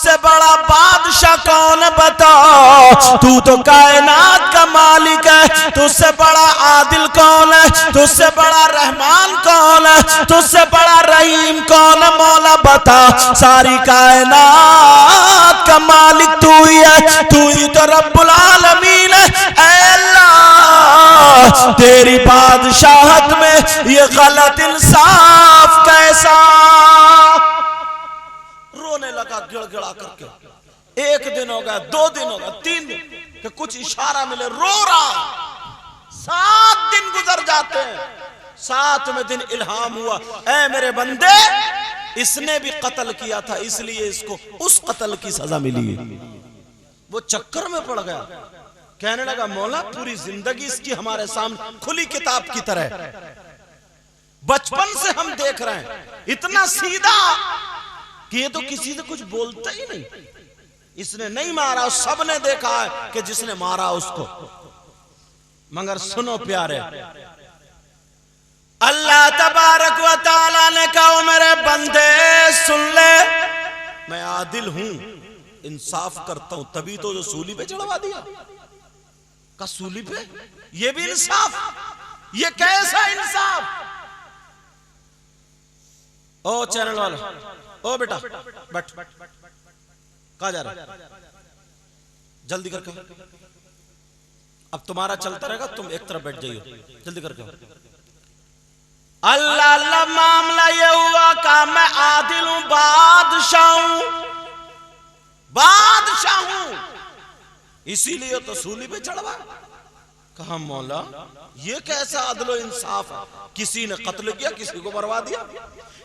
तुझसे बड़ा बादशाह कौन बता, तू तो कायनात का मालिक है, तुझसे बड़ा आदिल कौन है, तुझसे बड़ा रहमान कौन है, तुझसे बड़ा रहीम कौन है, मौला बता। सारी कायनात का मालिक तू ही है, तू ही तो रब्बुल आलमीन है। ऐ अल्लाह तेरी बादशाहत में ये गलत इंसाफ कैसा। रोने लगा गिड़गिड़ा करके। एक दिन हो गया, 2 दिन हो गया, 3 दिन कि कुछ इशारा मिले, रो रहा। 7 दिन गुजर जाते हैं, 7वें दिन इल्हाम हुआ, ऐ मेरे बंदे इसने भी कत्ल किया था, इसलिए इसको उस कत्ल की सजा मिली है। वो चक्कर में पड़ गया, कहने लगा मौला पूरी जिंदगी इसकी हमारे सामने खुली किताब की तरह, बचपन से हम देख रहे हैं, इतना सीधा कि ये तो किसी से कुछ बोलता ही नहीं। इसने नहीं मारा, सबने देखा है कि जिसने मारा उसको। मगर सुनो प्यारे, अल्लाह तबारक व तआला ने कहा मेरे बंदे सुन ले, मैं आदिल हूं, इंसाफ करता हूं, तभी तो जो सूली पे चढ़वा दिया। का सूली पे ये भी इंसाफ? ये कैसा इंसाफ? ओ चैनल वाला, ओ बेटा बैठ, कहा जा रहा है? जल्दी करके, अब तुम्हारा चलता रहेगा, तुम एक तरफ बैठ जाइए, जल्दी करके। अल्लाह अल्लाह मामला ये हुआ का मैं आदिल हूं, बादशाह हूं, बादशाह हूं, इसीलिए तो सूली पे चढ़वा। कहा मौला ये कैसा अदलो इंसाफ है, किसी ने कत्ल किया, किसी को मरवा दिया।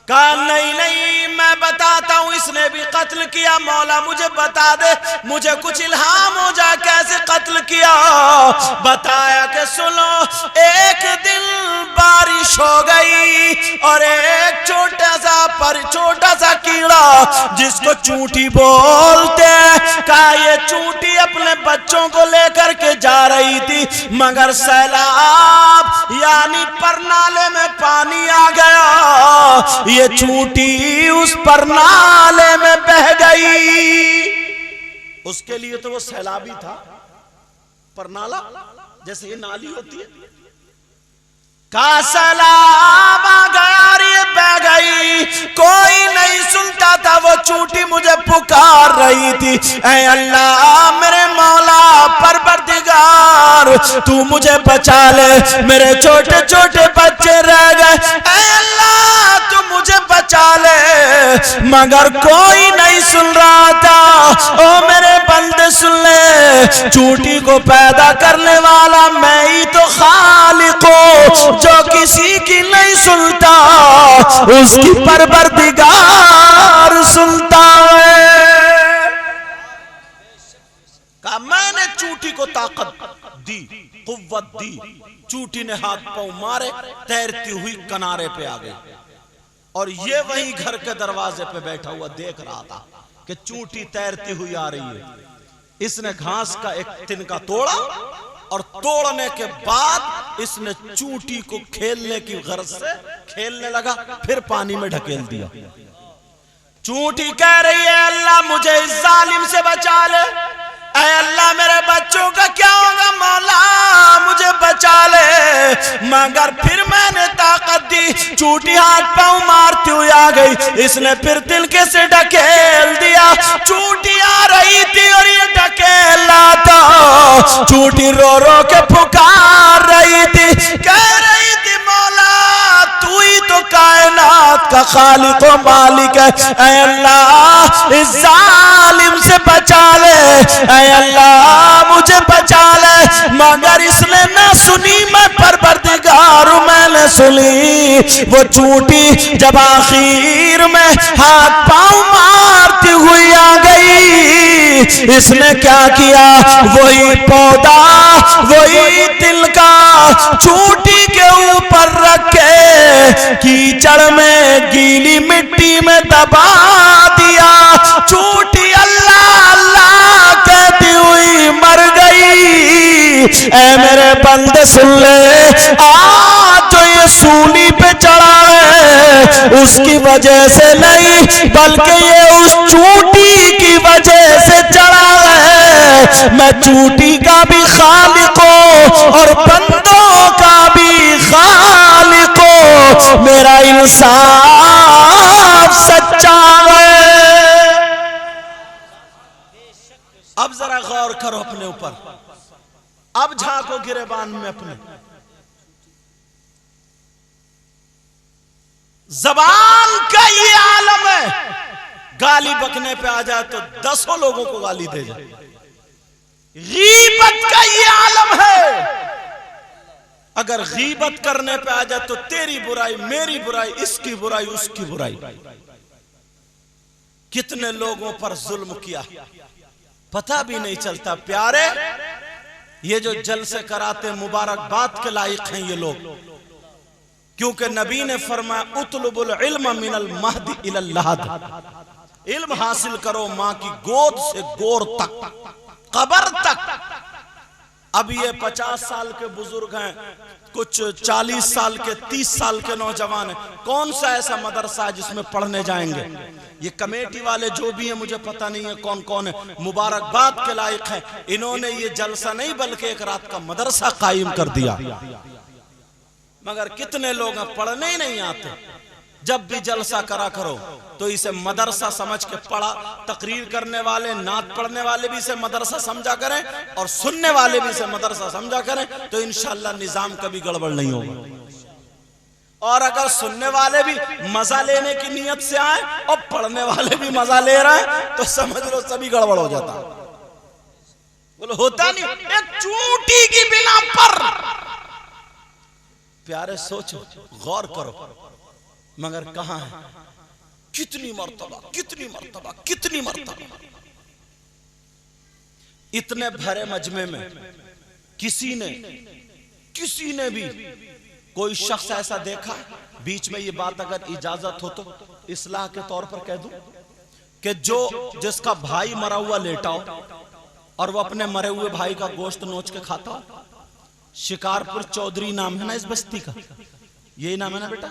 कहा नहीं नहीं मैं बताता हूं, इसने भी कत्ल किया, मौला मुझे बता दे, मुझे कुछ इल्हाम हो जाए कैसे कत्ल किया। बताया कि सुनो, एक दिन बारिश हो गई और एक छोटा सा कीड़ा जिसको चूंटी बोलते हैं, कहा ये चूंटी अपने बच्चों को लेकर के जा रही थी, मगर सैलाब यानी परनाले में पानी आ गया, ये चूंटी उस परनाले में बह गई। उसके लिए तो वो सैलाबी था, परनाला जैसे ये नाली होती है, का सैलाब आ गया और ये बह गई, कोई नहीं सुनता था, वो चूंटी मुझे पुकार रही थी, ऐ अल्लाह मेरे मौला परवरदिगार तू मुझे बचा ले, मेरे छोटे छोटे बच्चे रह गए, ऐ अल्लाह तू मुझे बचा ले, मगर कोई नहीं सुन रहा था। ओ मेरे बंदे सुन ले, चूंटी को पैदा करने वाला मैं ही तो खालिक हूं, जो किसी की नहीं सुनता उसकी परवरदिगार सुनता है। कहा मैंने चूंटी को ताकत दी, कुव्वत दी, चूंटी ने हाथ पांव मारे, तैरती हुई किनारे पे आ गई, और ये वही घर के दरवाजे पे बैठा हुआ देख रहा था कि चूंटी तैरती हुई आ रही है। इसने घास का एक तिनका तोड़ा और तोड़ने के बाद इसने चूंटी को खेलने की गर्ज से खेलने लगा, फिर पानी में ढकेल दिया। चूंटी कह रही है अल्लाह मुझे इस जालिम से बचा ले, ऐ अल्लाह मेरे बच्चों का क्या होगा, मौला मुझे बचा ले, मगर फिर मैंने ताकत दी, चूंटी हाथ पांव मारती हुई आ गई, इसने फिर तिनके से ढकेल दिया, चूंटी आ रही थी और ये ढकेला था, चूंटी रो रो के पुकार रही थी, कह रही थी मौला तू ही तो कायनात का खालिक व मालिक है, ऐ अल्लाह इस जालिम से बचा ले, ऐ अल्लाह मुझे बचा ले, मगर इसने ना सुनी, मैं परवरदिगार मैंने सुनी। वो चूंटी जब आखिर में हाथ पांव मारती हुई आ गई, इसने क्या किया, वही पौधा वही तिनका चूंटी के ऊपर रखे कीचड़ में गीली मिट्टी में दबा दिया, चूंटी अल्लाह अल्लाह कहती हुई मर गई। ऐ मेरे बंदे सुन ले, आज जो ये सूली पे चढ़ा है उसकी वजह से नहीं, बल्कि ये उस चूंटी की वजह मैं चूटी का भी खालिक हूं और बंदों का भी खालिक हूं, मेरा इंसाफ सच्चा है। अब जरा गौर करो अपने ऊपर, अब झांको गिरेबान में अपने। जबान का ये आलम है, गाली बकने पे आ जाए तो 10 लोगों को गाली दे जाए। गीबत का ये आलम है, अगर गीबत करने पे आ जाए तो तेरी बुराई, मेरी बुराई, इसकी बुराई, उसकी बुराई। कितने लोगों पर जुल्म किया पता भी नहीं चलता। प्यारे, ये जो जलसे कराते मुबारकबाद के लायक हैं ये लोग, क्योंकि नबी ने फरमाया उतलुबुल इल्म मिनल महदी इलल लहद, इल्म हासिल करो मां की गोद से गोर तक, कब्र तक। अब ये 50 साल के बुजुर्ग हैं, कुछ 40 साल के, 30 साल के नौजवान हैं, कौन सा ऐसा मदरसा है जिसमें पढ़ने जाएंगे? ये कमेटी वाले जो भी हैं, मुझे पता नहीं है कौन कौन है, मुबारकबाद के लायक हैं। इन्होंने ये जलसा नहीं बल्कि एक रात का मदरसा कायम कर दिया। मगर कितने लोग पढ़ने ही नहीं आते। जब भी जलसा करा करो तो इसे मदरसा समझ के पढ़ा, तकरीर करने वाले, नात पढ़ने वाले भी इसे मदरसा समझा करें और सुनने वाले भी इसे मदरसा समझा करें, तो इंशाअल्लाह निजाम कभी गड़बड़ नहीं होगा। और अगर सुनने वाले भी मजा लेने की नियत से आए और पढ़ने वाले भी मजा ले रहे हैं, तो समझ लो सभी गड़बड़ हो जाता। बोलो होता नहीं, एक चूटी की बिना पर। प्यारे सोचो, गौर करो, मगर कहां है? कितनी मर्तबा, कितनी मर्तबा, कितनी मर्तबा। इतने भरे मजमे में किसी ने भी कोई शख्स ऐसा देखा? बीच में ये बात अगर इजाजत हो तो इस्लाह के तौर पर कह दूं कि जिसका भाई मरा हुआ लेटा हो और वो अपने मरे हुए भाई का गोश्त नोच के खाता हो। शिकारपुर चौधरी नाम है ना इस बस्ती का, यही नाम है ना बेटा?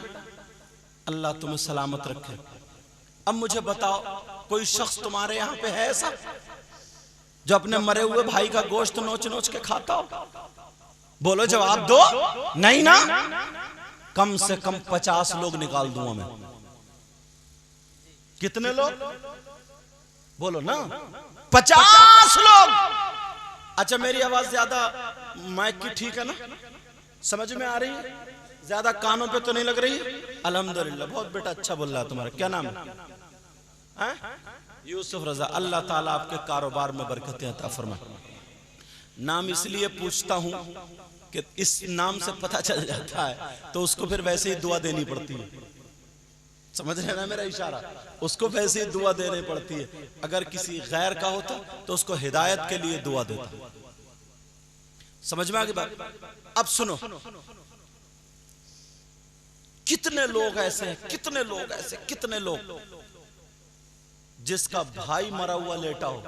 अल्लाह तुम्हें सलामत रखे। अब मुझे बताओ, कोई शख्स तुम्हारे यहां पे है ऐसा जो अपने मरे हुए भाई का गोश्त नोच नोच के खाता हो? बोलो, जवाब दो। नहीं ना? कम से कम 50 लोग निकाल दूंगा मैं। कितने लोग? बोलो ना, 50 लोग। अच्छा, मेरी आवाज ज्यादा माइक की ठीक है ना? समझ में आ रही है? ज्यादा कानों पे तो नहीं लग रही? अल्हम्दुलिल्लाह, बहुत बेटा अच्छा बोल रहा है। तुम्हारा क्या नाम है? यूसुफ रजा। अल्लाह ताला आपके कारोबार में बरकतें अता फरमाए। नाम इसलिए पूछता हूं कि इस नाम से पता चल जाता है तो उसको फिर वैसे ही दुआ देनी पड़ती है। समझ रहे ना मेरा इशारा? उसको वैसे ही दुआ देनी पड़ती है। अगर किसी गैर का होता तो उसको हिदायत के लिए दुआ देता। समझ में आ गई बात? अब सुनो, कितने लोग ऐसे, कितने लोग जिसका भाई मरा हुआ लेटा हो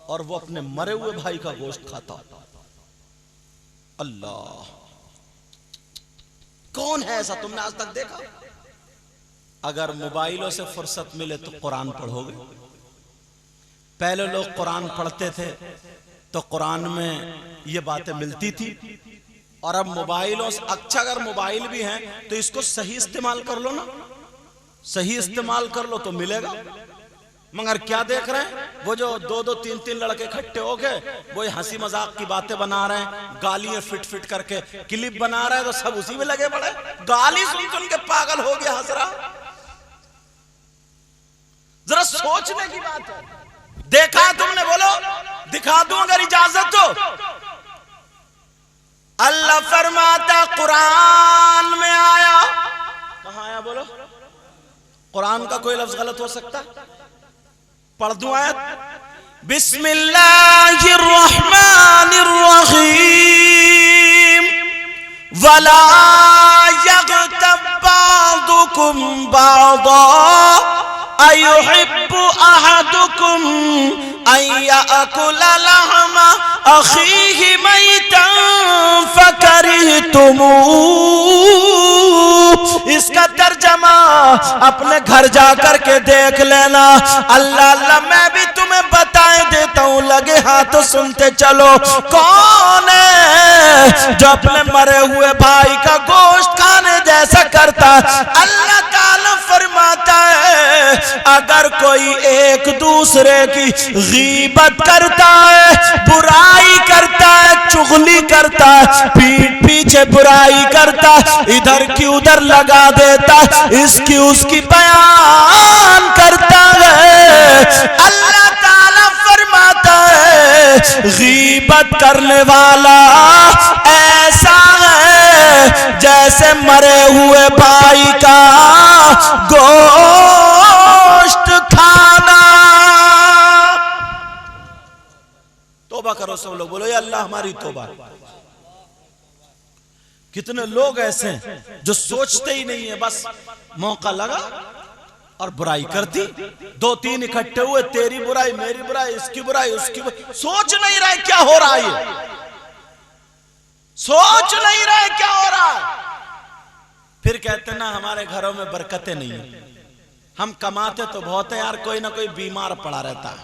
और वो अपने मरे हुए भाई का गोश्त खाता हो। अल्लाह, कौन है ऐसा? तुमने आज तक देखा? अगर मोबाइलों से फुर्सत मिले तो कुरान पढ़ोगे। पहले लोग कुरान पढ़ते थे तो कुरान में ये बातें मिलती थी, और अब मोबाइलों से, अच्छा अगर मोबाइल भी हैं तो इसको सही इस्तेमाल कर लो ना, सही इस्तेमाल कर लो तो मिलेगा। मगर क्या देख रहे हैं? वो जो 2-2, 3-3 लड़के इकट्ठे हो गए, वो हंसी मजाक की बातें बना रहे हैं, गालियां फिट करके क्लिप बना रहे हैं, तो सब उसी में लगे पड़े। गाली सुन के पागल हो गया, हंस रहा। जरा सोचने की बात है। देखा है तुमने? बोलो, दिखा दूं अगर इजाजत हो। अल्लाह फरमाता कुरान में आया, कहां आया? बोलो, कुरान का कोई लफ्ज गलत हो सकता? पढ़ दूं आयत? बिस्मिल्लाहिर्रहमानिर्रहीम। वला यग़तब बादुकुम बादा अयुहिब्बु अहदुकुम अन याकुला लहमा अखीहि मैतन फकरिहतुमूह। इसका तर्जमा अपने घर जाकर के देख लेना। अल्लाह अल्लाह, मैं भी तुम्हें बताए देता हूं, लगे हाँ तो सुनते चलो। कौन है जो अपने मरे हुए भाई का गोश्त खाने जैसा करता? अल्लाह ताला फरमाता है अगर कोई एक दूसरे की गीबत करता है, बुराई करता है, चुगली करता है, पीठ पीछे बुराई करता, इधर की उधर लगा देता, इसकी उसकी बयान करता है, अल्लाह ताला फरमाता है गीबत करने वाला ऐसा है जैसे मरे हुए भाई का गोश्त खाना। तौबा करो सब लोग, बोलो या अल्लाह हमारी तौबा। कितने लोग ऐसे हैं जो सोचते ही नहीं है, बस मौका लगा और बुराई कर दी। दो तीन इकट्ठे हुए, तेरी बुराई, मेरी बुराई, इसकी बुराई, उसकी बुराई, सोच नहीं रहे क्या हो रहा है, सोच नहीं रहे क्या हो रहा है। फिर कहते ना हमारे घरों में बरकतें नहीं है, हम कमाते तो बहुत है यार, कोई ना कोई बीमार पड़ा रहता है,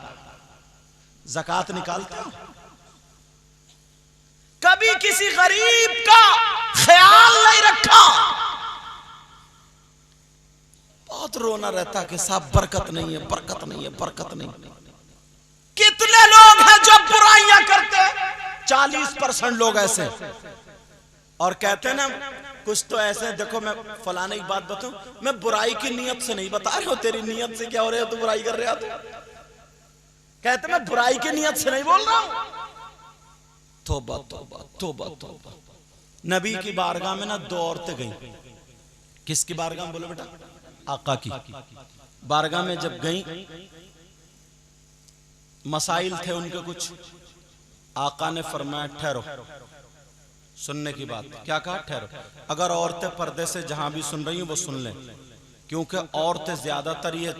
ज़कात निकालते हो? कभी किसी गरीब का ख्याल नहीं रखा। बहुत रोना रहता कि साहब बरकत नहीं है, बरकत नहीं है, बरकत नहीं। कितने लोग हैं जो बुराइयां करते हैं? 40% लोग ऐसे, और कहते हैं ना कुछ तो ऐसे। देखो मैं फलाने की बात बताऊं, मैं बुराई की नीयत से नहीं बता रहा हूं, तेरी नीयत से क्या हो रहा है, तू बुराई कर रहा है, कहते मैं बुराई की नीयत से नहीं बोल रहा हूं। तौबा तौबा तौबा तौबा। नबी की बारगाह में ना 2 औरतें गईं। किसकी बारगाह में? बोलो बेटा, आका की बारगाह में जब गईं, मसाइल थे उनके कुछ। आका ने फरमाया ठहरो, सुनने की बात। क्या कहा? ठहरो। अगर औरतें पर्दे से जहां भी सुन रही हैं वो सुन लें, क्योंकि औरतें ज्यादातर ये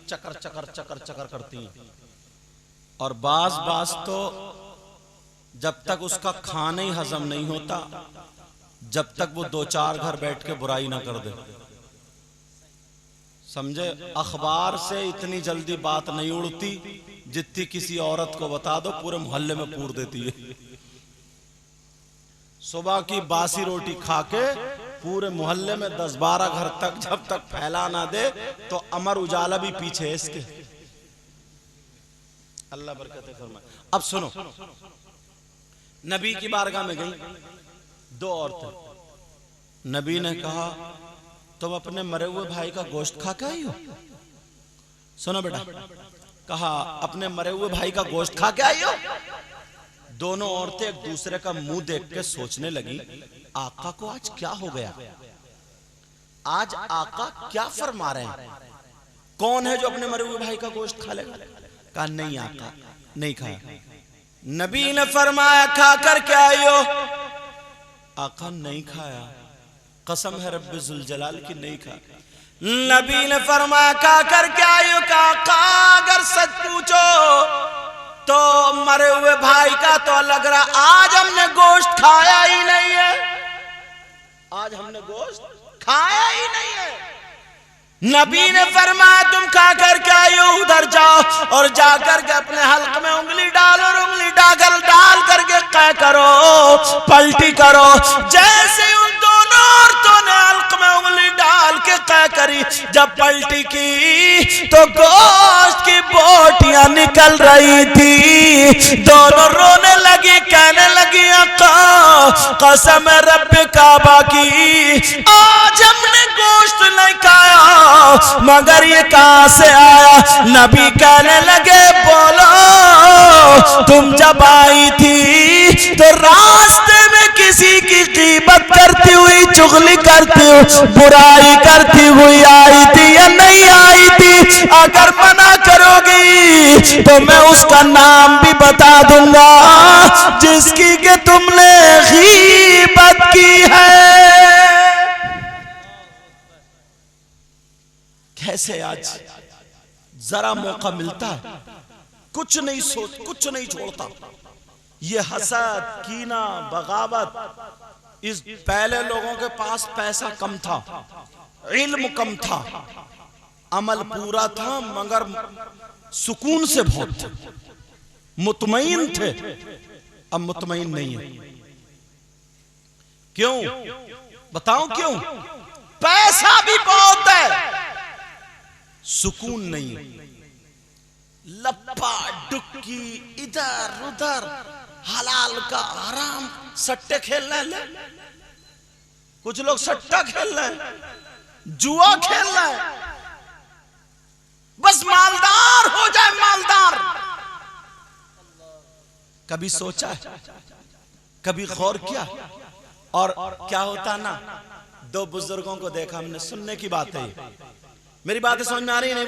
चकर चकर चकर चकर करती हैं, और बाज तो जब तक उसका खाना ही हजम नहीं होता, जब तक वो 2-4 घर बैठ के बुराई ना कर दे, समझे? अखबार से इतनी जल्दी बात नहीं उड़ती जितनी किसी औरत को बता दो पूरे मोहल्ले में पूर देती है। सुबह की बासी रोटी खा के पूरे मोहल्ले में 10-12 घर तक जब तक फैला ना दे तो अमर उजाला भी पीछे है इसके। अल्लाह बरकत फरमाए। अब सुनो, नबी की बारगाह में गई 2 औरतें। नबी ने कहा तुम अपने मरे हुए भाई का गोश्त खा के आई हो? सुनो बेटा, कहा अपने मरे हुए भाई का गोश्त खा के आई हो? दोनों औरतें एक दूसरे का मुंह देख के सोचने लगी आका को आज क्या हो गया, आज आका क्या फरमा रहे हैं, कौन है जो अपने मरे हुए भाई का गोश्त खा लेगा? कहा नहीं आका, नहीं खाया। नबी ने फरमाया खा कर क्या आई हो? आका नहीं खाया, कसम है रब्बे जुल जलाल की नहीं खाया। नबी ने फरमाया खा कर क्या आई हो? आका अगर सच पूछो तो मरे हुए भाई का तो लग रहा आज हमने गोश्त खाया ही नहीं है, आज हमने गोश्त खाया ही नहीं है। नबी ने फरमाया तुम खा कर के आए हो, उधर जाओ और जाकर के अपने हल्क में उंगली डालो और उंगली डाल करके क्या करो, पलटी करो। जैसे उन दोनों औरतों ने हल्क में उंगली डाल के क्या करी, जब पलटी की तो गोश्त की बोटियां निकल रही थी। दोनों रोने लगी, कहने लगी आका कसम रब काबा की आज हमने गोश्त नहीं खाया, मगर ये कहां से आया? नबी कहने लगे बोलो तुम जब आई थी तो रास्ते में किसी की ग़ीबत करती हुई, चुगली करती हुई, बुराई करती हुई आई थी या नहीं आई थी? अगर मना करोगी तो मैं उसका नाम भी बता दूंगा जिसकी के तुमने ग़ीबत की है। कैसे आज जरा मौका मिलता है कुछ नहीं सोच, कुछ नहीं छोड़ता। ये हसद, कीना, बगावत। इस पहले लोगों के पास पैसा कम था, इल्म कम था, अमल पूरा था, मगर सुकून से बहुत था। मुतमईन थे, अब मुतमईन नहीं है। क्यों बताऊं क्यों? पैसा भी बहुत है, सुकून नहीं है। लप्पा डुक्की इधर उधर, हलाल का हराम, सट्टे खेल रहे हैं, कुछ लोग सट्टा खेल रहे हैं, जुआ खेल रहे हैं, बस मालदार हो जाए मालदार। कभी सोचा है, कभी गौर किया? और क्या होता ना, दो बुजुर्गों को देखा हमने, सुनने की बात है, मेरी बातें समझ में आ रही नहीं?